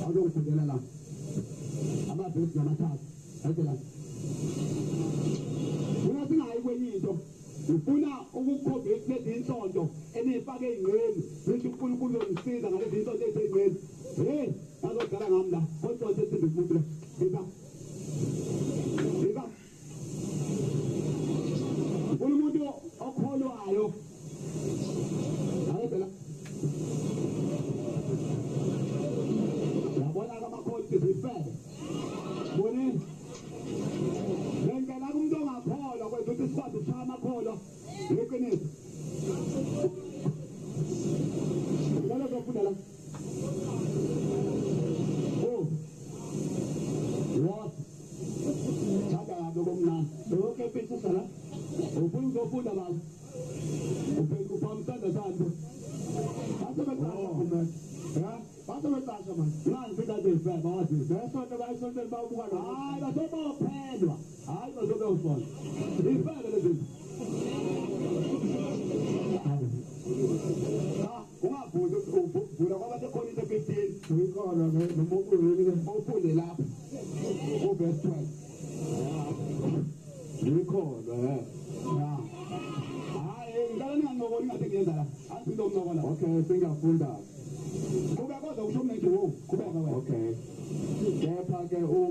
Azokufundela la. Amabhesi namathathu. Ayela. Mina singayi kwenye into. Ufuna ukukhombisa lezi insonto enifake ezingqeni. Ngisho uNkulunkulu uyongisiza ngalezi insonto ezingqeni. Hey, azodala ngami la. Kodwa sethi umuntu la. Ngika. Umuntu okholwayo. Ayela. Yabona kamakhosi zifele. Bone. Ngeke la umuntu ongakholwa kwethu ukuthi sikwazi ukushaya amakholwa. Yeqiniso. Ngalo zofunda la. Oh. What? Chaba yabekomnani. Okay phethu sala. Ufuna ukufunda baba. Ubheka uphamsana santo. Bathi beqasha kumele. Ja? Bathi beqasha man. Nani fika nje baba wathi. Besonto bayisonto babuka lo. Hayi basobophelwa. Hayi bazobewusona. Ifele lezi. Ungavula uvula kwabantu eKhorinto 15 uyikhona noma ufunde lapha uverse 12 uyikhona hayi ngicela ninganqokoli ngathi ngiyenza la athi ngizonqokola okay singafunda kube kodwa kusho manje wo kubeka wena okay kepha ke